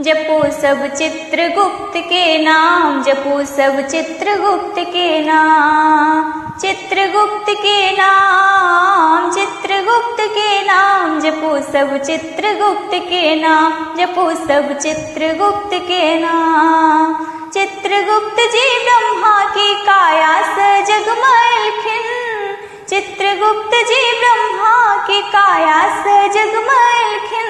जपो सब चित्रगुप्त के नाम, जपो सब चित्रगुप्त के नाम, चित्रगुप्त के नाम, चित्रगुप्त के नाम, जपो सब चित्रगुप्त के नाम, जपो सब चित्रगुप्त के नाम। चित्रगुप्त जी ब्रह्मा की काया सजगमलखिन, चित्रगुप्त जी ब्रह्मा की काया सजगमलखिन।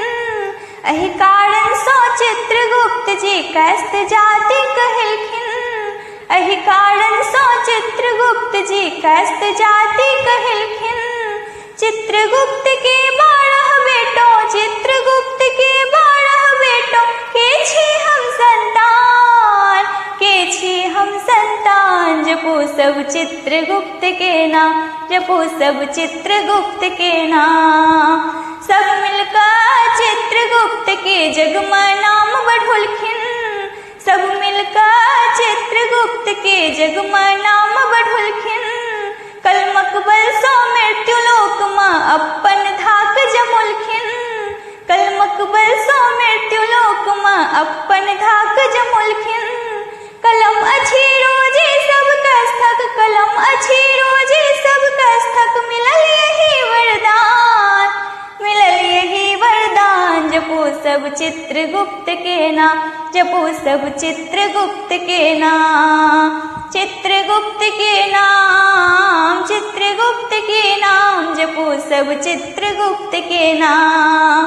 अहि कारण सो चित्रगुप्त जी कैस्त जाति कहलखिन, अहि कारण सो चित्रगुप्त जी कैस्त जाति कहलखिन। चित्रगुप्त के 12 बेटों, चित्रगुप्त के 12 बेटों, के छी हम संतान, के छी हम संतान। जपो सब चित्रगुप्त के नाम, जपो सब चित्रगुप्त के नाम। सब मिलकर चित्रगुप्त के जग में नाम बढ़ोलखिन, सब मिलकर चित्रगुप्त के जग में नाम बढ़ोलखिन। कल मकबल सो मृत्यु लोक में अपन धाक जमोलखिन, कल मकबल सो मृत्यु लोक में अपन धाक जमोलखिन। कलम अच्छी रोजे सब कस्थक, कलम अच्छी रोजे सब कस्थक, मिलल यही वरदान, मिलल यही वरदान। जपो सब चित्रगुप्त के नाम, जपो सब चित्रगुप्त के नाम, चित्रगुप्त के नाम, चित्रगुप्त के नाम, जपो सब चित्रगुप्त के नाम।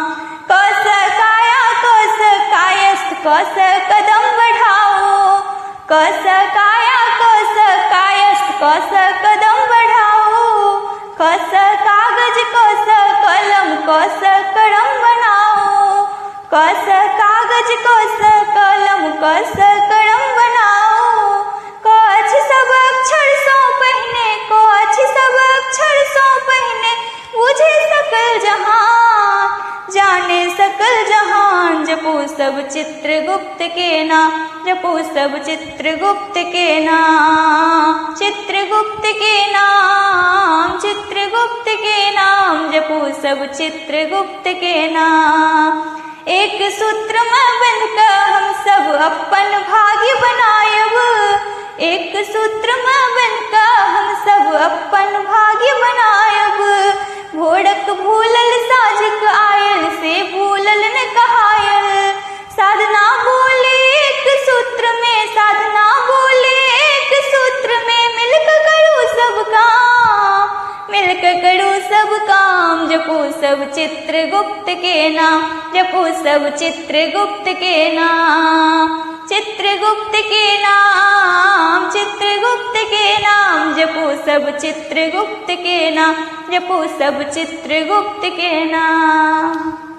कौस काया कौस कायस्थ, कौस कदम बढ़ाओ, कौस काया कौस कायस्थ, कौस कदम बढ़ाओ। कौस कागज कौस कलम, कौस कलम बनाओ, कौस कागज कौस कलम, कौस कलम बनाओ। कौछ सब अक्षर सो पहने, कौछ सब अक्षर सो पहने, बुझे सकल जहान, जाने सकल जहान। जपो सब चित्रगुप्त के नाम, जपो सब चित्रगुप्त के नाम, चित्रगुप्त के नाम, चित्रगुप्त के नाम, जपो सब चित्रगुप्त के नाम। एक सूत्र में बंधकर हम सब अपन भाग्य बनायब, एक सूत्र में बंधकर हम सब अपन भाग्य बनायब। भोरक भूलल साझक आयल, से भूलल न कहायल। साधना बोले एक सूत्र में, साधना बोले एक सूत्र में, मिलकर करो सब काम, मिलकर करो सब काम। जपो सब चित्रगुप्त के नाम, जपो सब चित्रगुप्त के नाम, चित्रगुप्त के नाम, चित्रगुप्त के नाम, जपो सब चित्रगुप्त के नाम, जपो सब चित्रगुप्त के नाम।